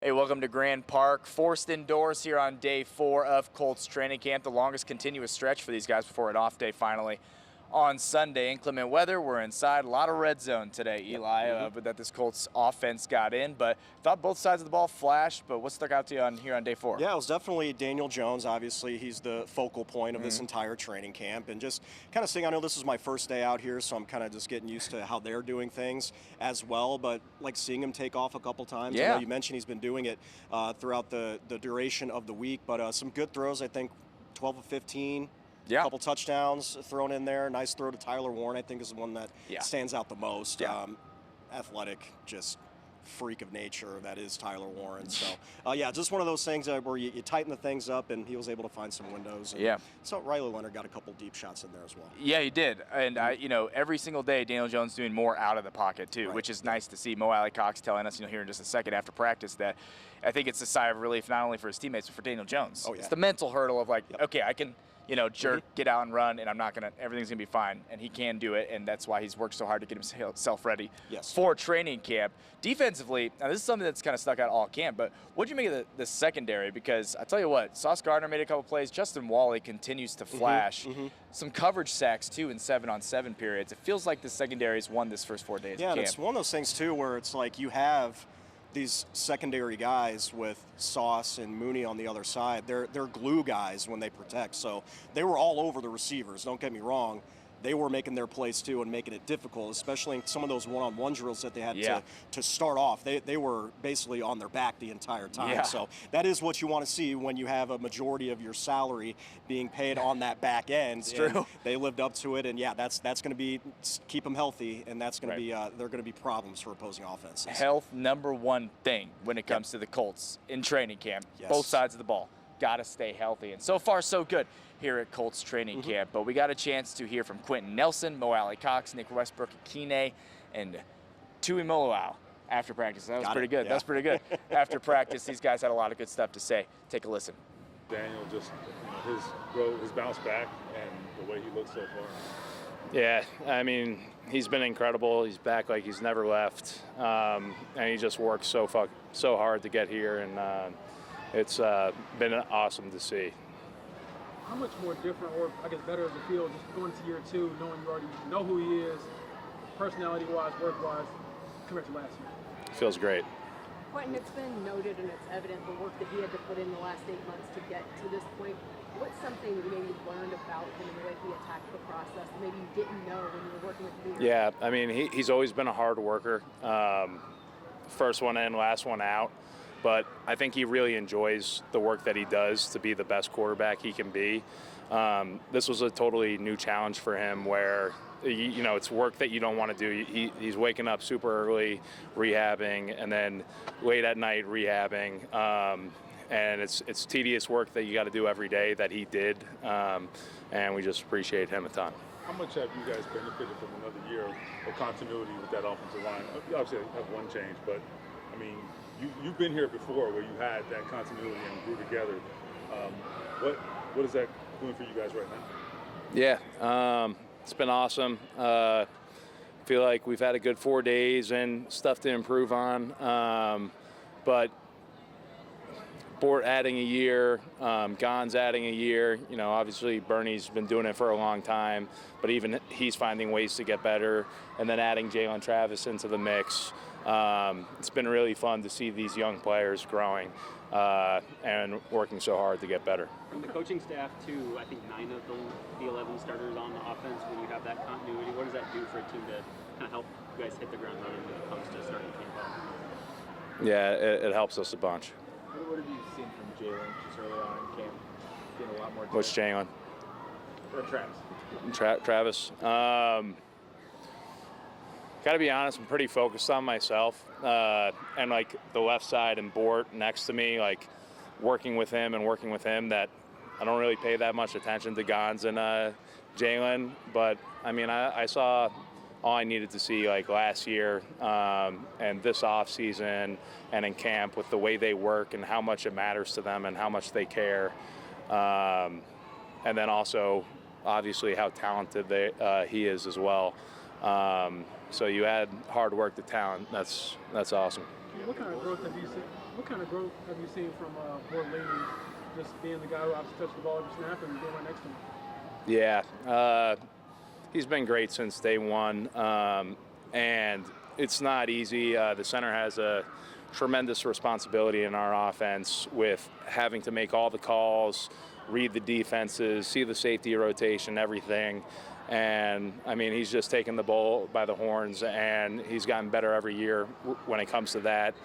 Hey, welcome to Grand Park. Forced indoors here on day 4 of Colts training camp, the longest continuous stretch for these guys before an off day finally on Sunday. Inclement weather, we're inside. A lot of red zone today, Eli, but that this Colts offense got in. But thought both sides of the ball flashed, but what stuck out to you here on day 4? Yeah, it was definitely Daniel Jones. Obviously, he's the focal point of this entire training camp. And just kind of seeing, I know this is my first day out here, so I'm kind of just getting used to how they're doing things as well. But like seeing him take off a couple times. Yeah. I know you mentioned he's been doing it throughout the duration of the week. But some good throws, I think 12 of 15. Yeah. A couple touchdowns thrown in there. Nice throw to Tyler Warren, I think, is the one that stands out the most. Yeah. Athletic, just freak of nature that is Tyler Warren. So, yeah, just one of those things where you tighten the things up, and he was able to find some windows. And so Riley Leonard got a couple deep shots in there as well. Yeah, he did. And, every single day, Daniel Jones doing more out of the pocket, too, which is nice to see. Alie-Cox telling us, here in just a second after practice, that I think it's a sigh of relief not only for his teammates, but for Daniel Jones. Oh, yeah. It's the mental hurdle of, okay, I can – jerk, get out and run, and everything's going to be fine. And he can do it, and that's why he's worked so hard to get himself ready for training camp. Defensively, now this is something that's kind of stuck out all camp, but what do you make of the secondary? Because I tell you what, Sauce Gardner made a couple plays. Justin Wally continues to flash. Some coverage sacks, too, in 7-on-7 periods. It feels like the secondary's won this first 4 days of camp. Yeah, it's one of those things, too, where it's like you have these secondary guys with Sauce and Mooney on the other side. They're glue guys when they protect. So they were all over the receivers, don't get me wrong. They were making their plays too and making it difficult, especially in some of those one-on-one drills that they had to start off. They were basically on their back the entire time. Yeah. So that is what you want to see when you have a majority of your salary being paid on that back end. It's true. They lived up to it, and yeah, that's going to be keep them healthy, and that's going to be they're going to be problems for opposing offenses. Health, #1 thing when it comes to the Colts in training camp. Yes. Both sides of the ball. Got to stay healthy. And so far, so good here at Colts training camp. But we got a chance to hear from Quenton Nelson, Alie-Cox, Nick Westbrook-Ikhine, and Tuimoloau after practice. That was pretty good. Yeah. That's pretty good. After practice, these guys had a lot of good stuff to say. Take a listen. Daniel, just his growth, his bounce back, and the way he looks so far. Yeah, I mean, he's been incredible. He's back like he's never left, and he just works so hard to get here, and it's been awesome to see. How much more different, or I guess better, does it feel just going to year 2, knowing you already know who he is, personality-wise, work-wise, compared to last year? Feels great. Quenton, it's been noted and it's evident the work that he had to put in the last 8 months to get to this point. What's something that you maybe learned about him and the way he attacked the process that maybe you didn't know when you were working with him? Yeah, I mean, he's always been a hard worker. First one in, last one out. But I think he really enjoys the work that he does to be the best quarterback he can be. This was a totally new challenge for him where, it's work that you don't want to do. He's waking up super early, rehabbing, and then late at night rehabbing. And it's tedious work that you got to do every day that he did. And we just appreciate him a ton. How much have you guys benefited from another year of continuity with that offensive line? Obviously, you have one change, but, I mean, you've been here before where you had that continuity and grew together. What is that doing for you guys right now? Yeah, it's been awesome. Feel like we've had a good 4 days and stuff to improve on. But Bort adding a year, Gehn's adding a year. Obviously Bernie's been doing it for a long time, but even he's finding ways to get better. And then adding Jaylahn Travis into the mix. It's been really fun to see these young players growing and working so hard to get better. From the coaching staff to, I think, 9 of the 11 starters on the offense, when you have that continuity, what does that do for a team to kind of help you guys hit the ground running when it comes to starting camp out? Yeah, it helps us a bunch. What have you seen from Jaylahn just early on in camp? Getting a lot more. What's Jaylahn? Or Travis. Travis. Got to be honest, I'm pretty focused on myself. And like the left side and Bort next to me, like working with him, that I don't really pay that much attention to Gehn's and Jaylahn. But I mean, I saw all I needed to see like last year and this off season and in camp with the way they work and how much it matters to them and how much they care. And then also, obviously, how talented he is as well. So you add hard work to talent. That's awesome. What kind of growth have you seen? What kind of growth have you seen from Borlini, just being the guy who obviously touched the ball every snap and being right next to him? Yeah, he's been great since day one, and it's not easy. The center has a tremendous responsibility in our offense with having to make all the calls, read the defenses, see the safety rotation, everything. And, I mean, he's just taken the bull by the horns, and he's gotten better every year when it comes to that,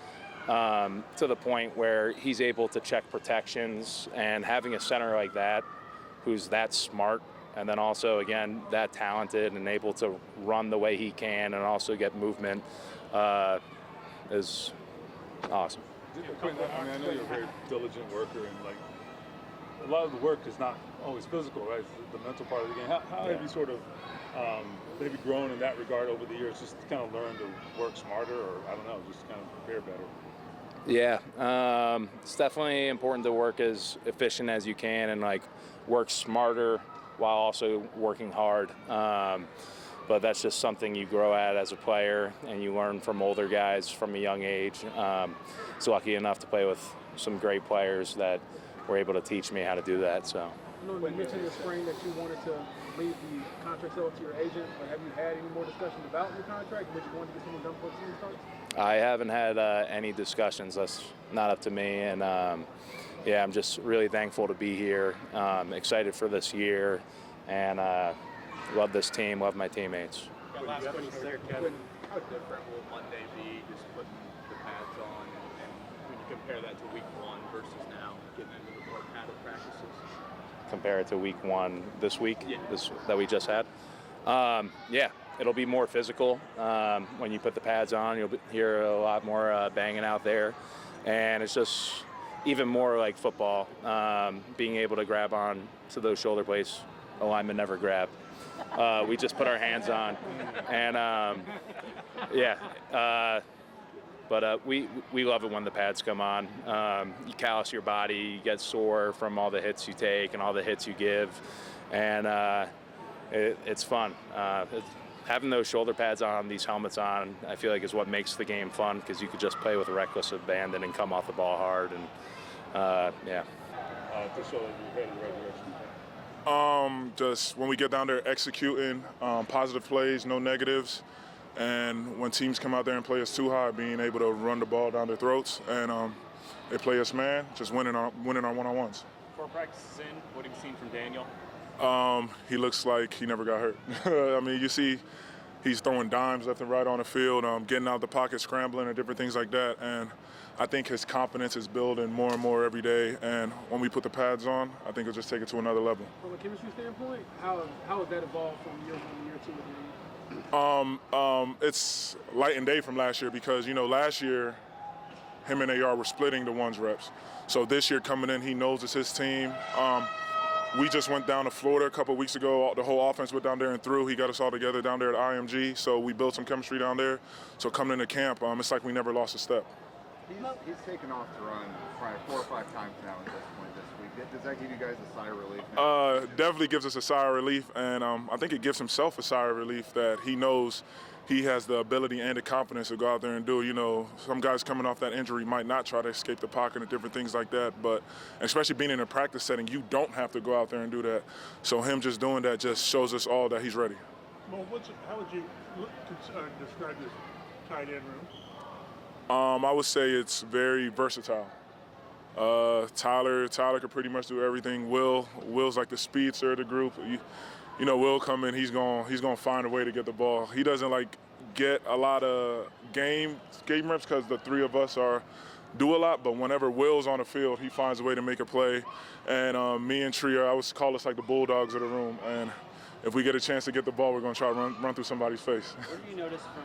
to the point where he's able to check protections. And having a center like that who's that smart and then also, again, that talented and able to run the way he can and also get movement is awesome. Quenton, I mean, I know you're a very diligent worker, and like a lot of the work is not always physical, right? It's the mental part of the game. How have you sort of maybe grown in that regard over the years, just to kind of learn to work smarter, or I don't know, just kind of prepare better? Yeah, it's definitely important to work as efficient as you can and like work smarter while also working hard. But that's just something you grow at as a player, and you learn from older guys from a young age. I was lucky enough to play with some great players that were able to teach me how to do that. So. I know you mentioned in the spring that you wanted to leave the contract sale to your agent, but have you had any more discussions about your contract, which you wanted to get someone done before the season starts? I haven't had any discussions. That's not up to me. And, yeah, I'm just really thankful to be here, excited for this year, and love this team, love my teammates. Last question here, Kevin. How different will Monday be, just putting the pads on, and when you compare that to week one versus now, getting into the more padded practices? Compare it to week one this week, Yeah. That we just had? Yeah, it'll be more physical. When you put the pads on, you'll hear a lot more banging out there. And it's just even more like football, being able to grab on to those shoulder blades a lineman never grabbed. We just put our hands on. And, but we love it when the pads come on. You callous your body, you get sore from all the hits you take and all the hits you give. And it's fun. Having those shoulder pads on, these helmets on, I feel like is what makes the game fun, because you could just play with reckless abandon and come off the ball hard. And yeah. To show that you're headed in the right direction. Just when we get down there executing positive plays, no negatives, and when teams come out there and play us too high, being able to run the ball down their throats, and they play us man, just winning our one-on-ones. 4 practices in, what have you seen from Daniel? He looks like he never got hurt. I mean, you see he's throwing dimes left and right on the field, getting out the pocket, scrambling, and different things like that. And I think his confidence is building more and more every day. And when we put the pads on, I think it'll just take it to another level. From a chemistry standpoint, how has that evolved from year 1 to year 2 with Daniel? It's light and day from last year, because, last year him and AR were splitting the ones reps. So this year coming in, he knows it's his team. We just went down to Florida a couple of weeks ago. The whole offense went down there and threw. He got us all together down there at IMG, so we built some chemistry down there. So coming into camp, it's like we never lost a step. He's taken off to run probably 4 or 5 times now at this point this week. Does that give you guys a sigh of relief? Definitely gives us a sigh of relief, and I think it gives himself a sigh of relief that he knows he has the ability and the confidence to go out there and do. Some guys coming off that injury might not try to escape the pocket and different things like that, but especially being in a practice setting, you don't have to go out there and do that. So him just doing that just shows us all that he's ready. Well, how would you describe this tight end room? I would say it's very versatile. Tyler could pretty much do everything. Will's like the speedster of the group. Will come in, he's gonna find a way to get the ball. He doesn't get a lot of game reps because the three of us do a lot, but whenever Will's on the field, he finds a way to make a play. And me and Tria, I would call us like the bulldogs of the room. And if we get a chance to get the ball, we're gonna try to run through somebody's face. What do you notice from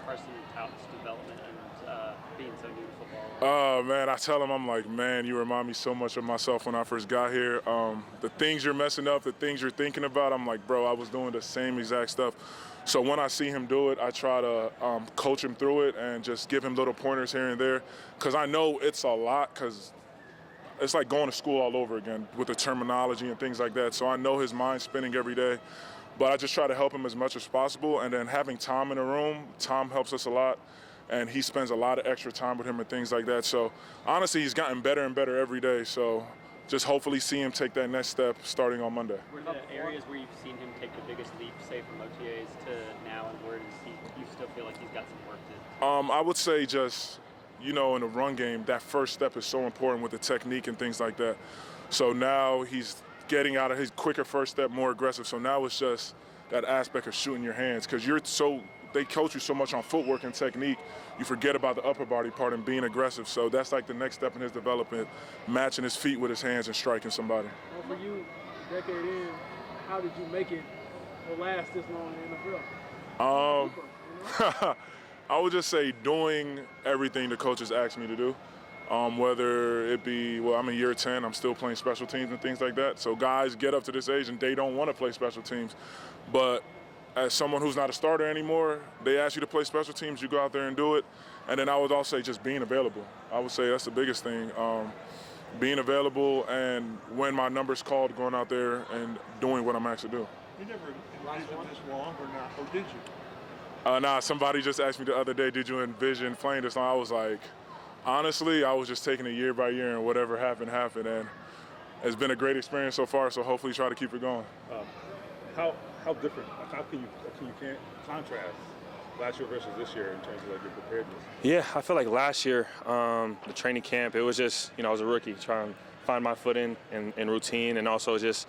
Carson Taut's development and being so new to football? Oh, man, I tell him, I'm like, man, you remind me so much of myself when I first got here. The things you're messing up, the things you're thinking about, I'm like, bro, I was doing the same exact stuff. So when I see him do it, I try to coach him through it and just give him little pointers here and there, because I know it's a lot, because it's like going to school all over again with the terminology and things like that. So I know his mind's spinning every day, but I just try to help him as much as possible. And then having Tom in the room, Tom helps us a lot. and he spends a lot of extra time with him and things like that. So honestly, he's gotten better and better every day. So just hopefully see him take that next step starting on Monday. What are the areas where you've seen him take the biggest leap, say from OTAs to now, and where does you still feel like he's got some work to do? I would say just, in the run game, that first step is so important with the technique and things like that. So now he's getting out of his quicker first step, more aggressive. So now it's just that aspect of shooting your hands, because they coach you so much on footwork and technique, you forget about the upper body part and being aggressive. So that's like the next step in his development, matching his feet with his hands and striking somebody. Well, for you, decade in, how did you make it or last this long in the NFL? I would just say doing everything the coaches asked me to do. Whether it be, I'm in year 10, I'm still playing special teams and things like that. So guys get up to this age and they don't want to play special teams. But as someone who's not a starter anymore, they ask you to play special teams, you go out there and do it. And then I would also say just being available. I would say that's the biggest thing. Being available, and when my number's called, going out there and doing what I'm asked to do. You never envisioned this long or not, or did you? Nah, somebody just asked me the other day, did you envision playing this long? I was like, honestly, I was just taking it year by year, and whatever happened, happened. And it's been a great experience so far, so hopefully try to keep it going. How different, how can you contrast last year versus this year in terms of like your preparedness? Yeah, I feel like last year, the training camp, it was just, I was a rookie trying to find my footing and routine, and also just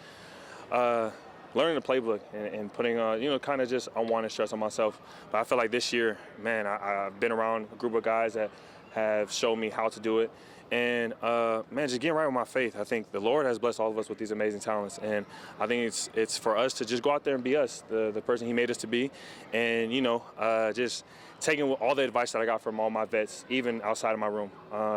learning the playbook and putting, kind of just unwanted stress on myself. But I feel like this year, man, I've been around a group of guys that have shown me how to do it. And, man, just getting right with my faith. I think the Lord has blessed all of us with these amazing talents. And I think it's for us to just go out there and be us, the person he made us to be. And, just taking all the advice that I got from all my vets, even outside of my room,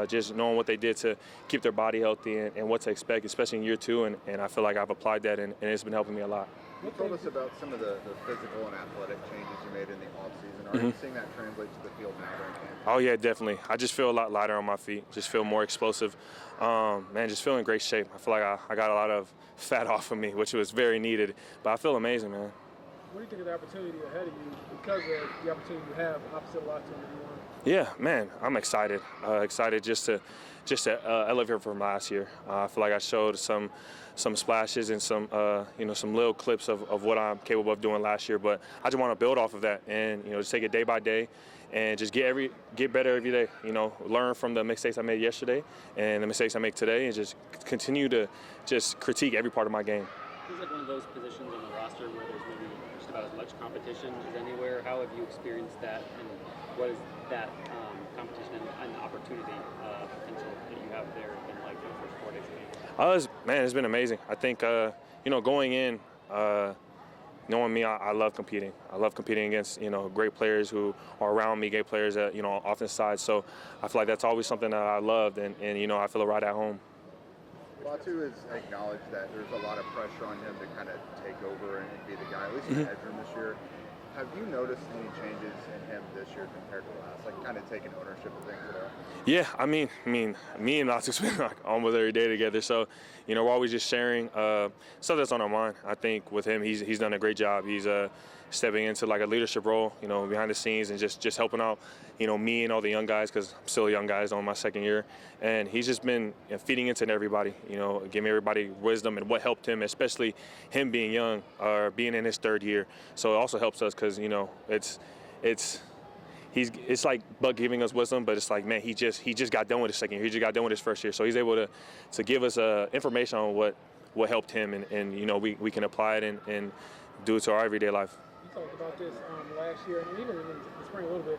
just knowing what they did to keep their body healthy and what to expect, especially in year 2. And I feel like I've applied that, and it's been helping me a lot. You told us about some of the physical and athletic changes you made in the offseason. Are you seeing that translate to the field now during camp? Oh, yeah, definitely. I just feel a lot lighter on my feet, just feel more explosive. Man, just feel in great shape. I feel like I got a lot of fat off of me, which was very needed. But I feel amazing, man. What do you think of the opportunity ahead of you because of the opportunity you have opposite a lot to everyone? Yeah, man, I'm excited. Excited just to elevate from last year. I feel like I showed some splashes and some little clips of what I'm capable of doing last year. But I just want to build off of that and just take it day by day and just get better every day. Learn from the mistakes I made yesterday and the mistakes I make today, and just continue to just critique every part of my game. Is it one of those positions on the roster where there's maybe just about as much competition as anywhere? How have you experienced that, and what is that competition and opportunity potential that you have there been like for the first 4 days of camp? It's been amazing. I think, going in, knowing me, I love competing. I love competing against, great players who are around me, great players that, on offense side. So I feel like that's always something that I loved, and I feel right at home. Latu has acknowledged that there's a lot of pressure on him to kind of take over and be the guy, at least in the bedroom this year. Have you noticed any changes in him this year compared to last, like kind of taking ownership of things at all? Yeah, I mean, me and Latu spend like almost every day together. So, we're always just sharing stuff that's on our mind. I think with him, he's done a great job. He's stepping into like a leadership role, behind the scenes and just helping out, me and all the young guys, because I'm still a young guy, on my second year. And he's just been feeding into everybody, giving everybody wisdom and what helped him, especially him being young or being in his third year. So it also helps us because, it's like Buck giving us wisdom, but it's like, man, he just got done with his second year. He just got done with his first year. So he's able to give us information on what helped him, and we can apply it and do it to our everyday life. You talked about this last year, and even in the spring a little bit.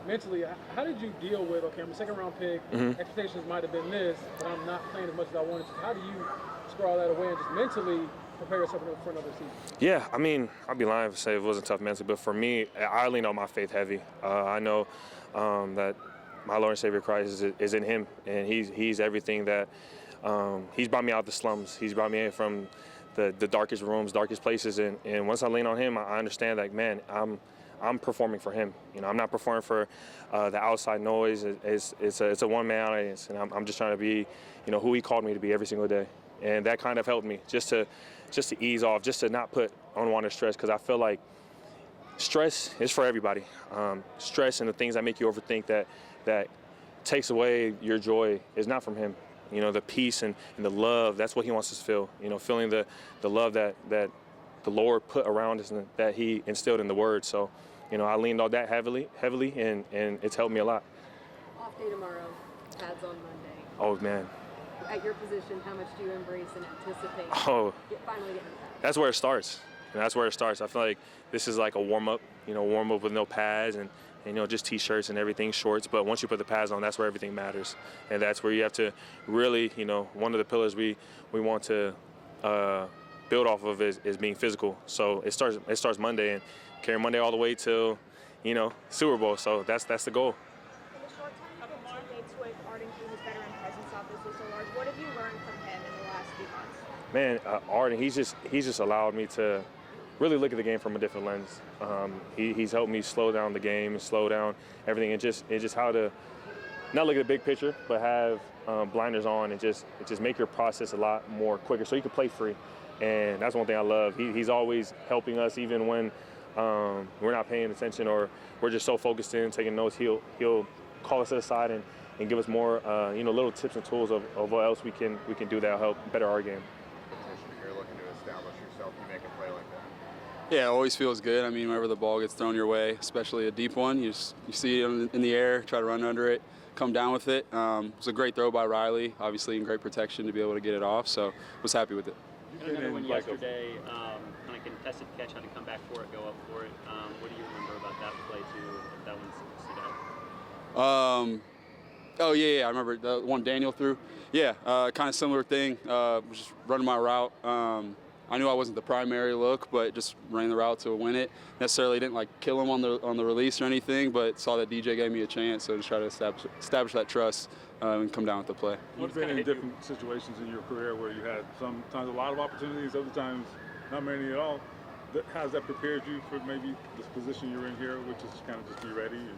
Mentally, how did you deal with, I'm a second-round pick, expectations might have been this, but I'm not playing as much as I wanted to. How do you square all that away and just mentally prepare yourself for another season? Yeah, I'd be lying if I say it wasn't tough mentally, but for me, I lean on my faith heavy. I know that my Lord and Savior Christ is in him, and he's everything that he's brought me out of the slums. He's brought me in from the darkest rooms, darkest places, and once I lean on him, I understand, like, man, I'm performing for him. I'm not performing for the outside noise. It's a one-man audience, and I'm just trying to be, who he called me to be every single day. And that kind of helped me just to ease off, just to not put unwanted stress, because I feel like stress is for everybody. Stress and the things that make you overthink that takes away your joy is not from him. You know, the peace and the love, that's what he wants us to feel. You know, feeling the love that the Lord put around us and that he instilled in the Word. So, you know, I leaned on that heavily, and it's helped me a lot. Off day tomorrow, pads on Monday. Oh, man. At your position, how much do you embrace and anticipate Oh, finally getting pads? that's where it starts. And that's where it starts. I feel like this is like a warm-up, warm-up with no pads and just T-shirts and everything, shorts. But once you put the pads on, that's where everything matters. And that's where you have to really, one of the pillars we want to build off of is being physical. So it starts Monday and carry Monday all the way till, Super Bowl. So that's the goal. In the short time you've been teammates with Arden, his veteran presence obviously so large. What have you learned from him in the last few months? Man, Arden, he's just allowed me to really look at the game from a different lens. He's helped me slow down the game, slow down everything, and just how to not look at the big picture, but have blinders on and just make your process a lot more quicker, so you can play free. And that's one thing I love. He's always helping us, even when we're not paying attention or we're just so focused in taking notes. He'll call us to the side and give us more, little tips and tools of what else we can do that'll help better our game. You're looking to establish yourself, you make a play like that. Yeah, it always feels good. I mean, whenever the ball gets thrown your way, especially a deep one, you see it in the air, try to run under it, come down with it. It was a great throw by Riley, obviously in great protection to be able to get it off, so was happy with it. Another one yesterday, kind of contested catch, had to come back for it, go up for it. What do you remember about that play too, if that one stood out? Oh yeah, I remember the one Daniel threw. Yeah, kind of similar thing, was just running my route. I knew I wasn't the primary look, but just ran the route to win it. Necessarily didn't kill him on the release or anything, but saw that DJ gave me a chance, so just try to establish that trust and come down with the play. You've been in different situations in your career where you had sometimes a lot of opportunities, other times not many at all. How's that prepared you for maybe this position you're in here, which is kind of just be ready and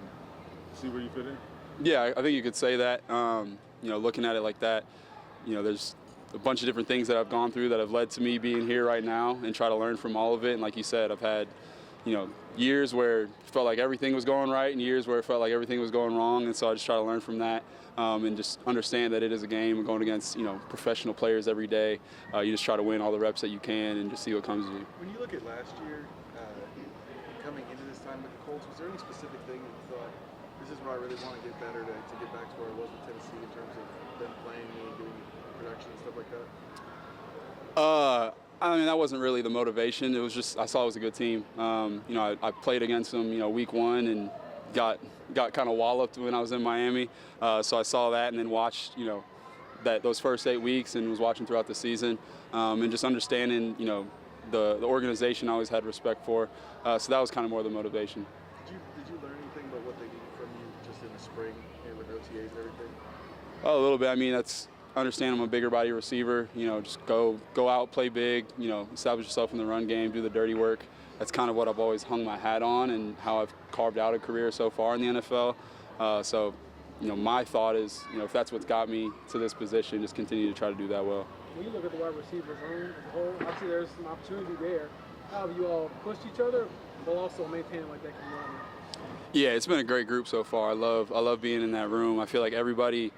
see where you fit in? Yeah, I think you could say that. Looking at it like that, there's a bunch of different things that I've gone through that have led to me being here right now and try to learn from all of it. And like you said, I've had, years where it felt like everything was going right and years where it felt like everything was going wrong. And so I just try to learn from that and just understand that it is a game and going against, professional players every day. You just try to win all the reps that you can and just see what comes to you. When you look at last year, coming into this time with the Colts, was there any specific thing that you thought, this is where I really want to get better to get back to where I was with Tennessee in terms of them playing me and getting production and stuff like that? I mean, that wasn't really the motivation. It was just, I saw it was a good team. I played against them, week one and got kind of walloped when I was in Miami. So I saw that and then watched, those first 8 weeks and was watching throughout the season and just understanding, the organization I always had respect for. So that was kind of more the motivation. Did you learn anything about what they needed from you just in the spring and with OTAs and everything? Oh, a little bit. I mean, understand I'm a bigger body receiver. Just go out, play big. Establish yourself in the run game, do the dirty work. That's kind of what I've always hung my hat on and how I've carved out a career so far in the NFL. So, my thought is, if that's what's got me to this position, just continue to try to do that well. When you look at the wide receiver room as a whole, obviously there's some opportunity there. How have you all pushed each other while also maintaining that camaraderie? Yeah, it's been a great group so far. I love being in that room. I feel like everybody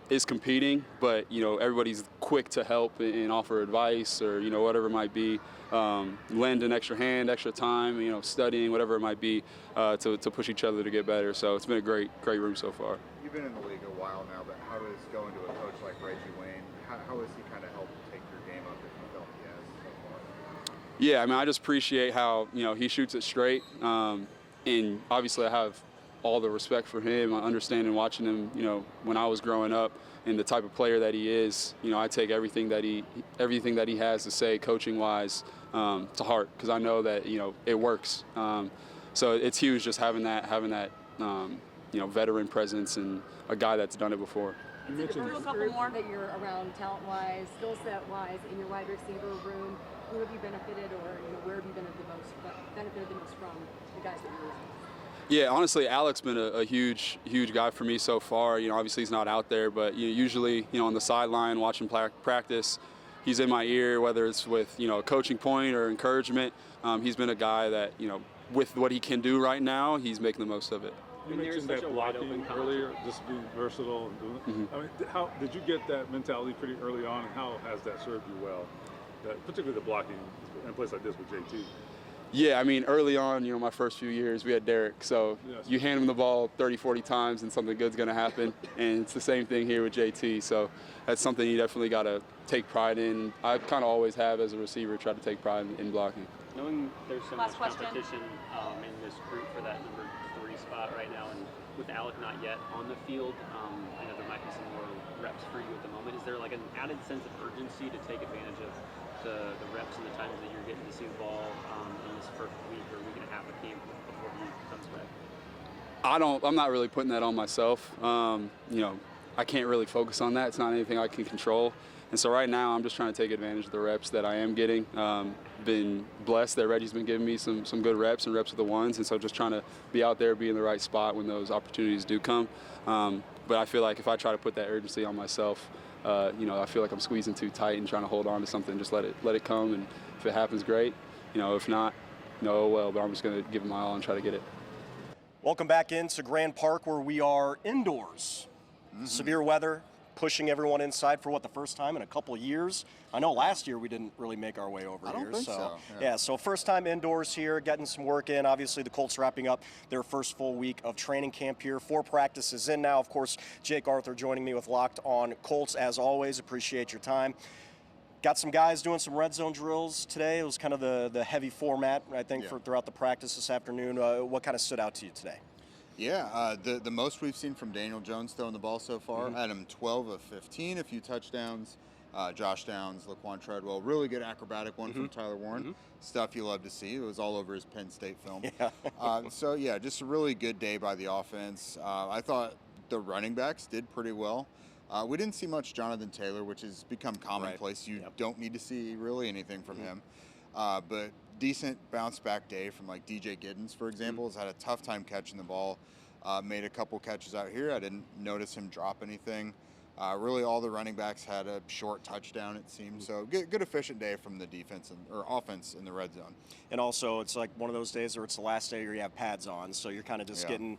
is competing, but everybody's quick to help and offer advice or whatever it might be. Lend an extra hand, extra time, studying, whatever it might be, to push each other to get better. So it's been a great room so far. You've been in the league a while now, but how does going to a coach like Reggie Wayne, how has he kind of helped take your game up if you felt he has so far? Yeah, I mean, I just appreciate how he shoots it straight, and obviously I have all the respect for him. I understand and watching him, when I was growing up and the type of player that he is, I take everything that he has to say coaching-wise to heart because I know that it works. So it's huge just having that veteran presence and a guy that's done it before. You mentioned a couple more that you're around talent-wise, skill set-wise in your wide receiver room. Who have you benefited, or where have you benefited the most from the guys that you're using? Yeah, honestly, Alec's been a huge guy for me so far. Obviously he's not out there, but usually, on the sideline watching practice, he's in my ear, whether it's with a coaching point or encouragement. He's been a guy that with what he can do right now, he's making the most of it. You mentioned that blocking earlier, just being versatile and doing it. I mean, how did you get that mentality pretty early on, and how has that served you well? Particularly the blocking in a place like this with JT. Yeah, I mean, early on, you know, my first few years, we had Derek. So you hand him the ball 30, 40 times and something good's going to happen. And it's the same thing here with JT. So that's something you definitely got to take pride in. I kind of always have as a receiver, try to take pride in blocking. Knowing there's so much competition in this group for that number 3 spot right now, and with Alec not yet on the field, I know there might be some more reps for you at the moment. Is there like an added sense of urgency to take advantage of the reps and the times that you're getting to see the ball in this first week or week and a half of camp before he comes back? I'm not really putting that on myself. You know, I can't really focus on that. It's not anything I can control. And so right now I'm just trying to take advantage of the reps that I am getting. Been blessed that Reggie's been giving me some good reps and reps with the ones, and so just trying to be out there, be in the right spot when those opportunities do come. But I feel like if I try to put that urgency on myself, you know, I feel like I'm squeezing too tight and trying to hold on to something. Just let it come, and if it happens, great. You know, if not, oh well. But I'm just going to give it my all and try to get it. Welcome back into Grand Park, where we are indoors. Severe weather pushing everyone inside for the first time in a couple of years. I know last year we didn't really make our way over here. I don't think so. Yeah, so first time indoors here, getting some work in. Obviously, the Colts wrapping up their first full week of training camp here. 4 practices in now. Of course, Jake Arthur joining me with Locked On Colts, as always. Appreciate your time. Got some guys doing some red zone drills today. It was kind of the heavy format, I think, for throughout the practice this afternoon. What kind of stood out to you today? Yeah, the most we've seen from Daniel Jones throwing the ball so far. Had him 12 of 15, a few touchdowns. Josh Downs, Laquan Treadwell, really good acrobatic one from Tyler Warren. Stuff you love to see. It was all over his Penn State film. So, yeah, just a really good day by the offense. I thought the running backs did pretty well. We didn't see much Jonathan Taylor, which has become commonplace. You don't need to see really anything from him. But decent bounce back day from like DJ Giddens, for example, has had a tough time catching the ball. Made a couple catches out here. I didn't notice him drop anything. Really, all the running backs had a short touchdown, it seemed. So good efficient day from the defense or offense in the red zone. And also, it's like one of those days where it's the last day where you have pads on, so you're kind of just getting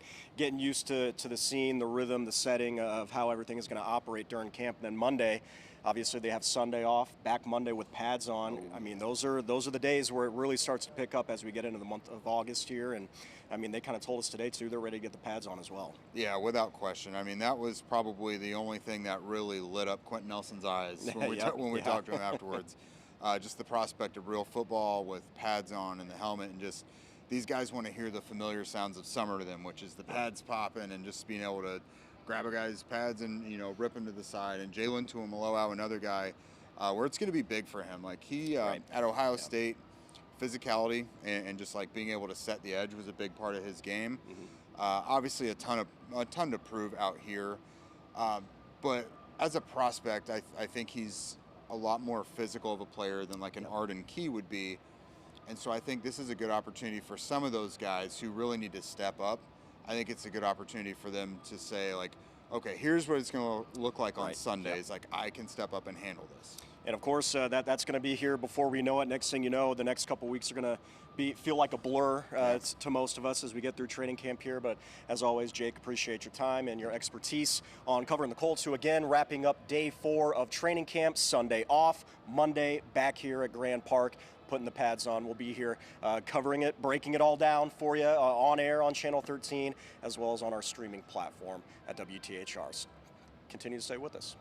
used to the scene, the rhythm, the setting of how everything is going to operate during camp. And then Monday, obviously, they have Sunday off. Back Monday with pads on. I mean, those are the days where it really starts to pick up as we get into the month of August here. And I mean, they kind of told us today too. They're ready to get the pads on as well. Yeah, without question. I mean, that was probably the only thing that really lit up Quenton Nelson's eyes when we talked to him afterwards. Just the prospect of real football with pads on and the helmet, and just these guys want to hear the familiar sounds of summer to them, which is the pads popping and just being able to grab a guy's pads and, you know, rip him to the side. And Jaylahn Tuimoloau, another guy where it's going to be big for him. Like he at Ohio State, physicality and just like being able to set the edge was a big part of his game. Obviously a ton to prove out here, but as a prospect, I think he's a lot more physical of a player than like an Arden Key would be. And so I think this is a good opportunity for some of those guys who really need to step up. I think it's a good opportunity for them to say, like, okay, here's what it's going to look like on Sundays. Like, I can step up and handle this. And, of course, that's going to be here before we know it. Next thing you know, the next couple weeks are going to feel like a blur to most of us as we get through training camp here. But, as always, Jake, appreciate your time and your expertise on covering the Colts, who, again, wrapping up day 4 of training camp. Sunday off, Monday back here at Grand Park. Putting the pads on. We'll be here covering it, breaking it all down for you on air on Channel 13, as well as on our streaming platform at WTHR. Continue to stay with us.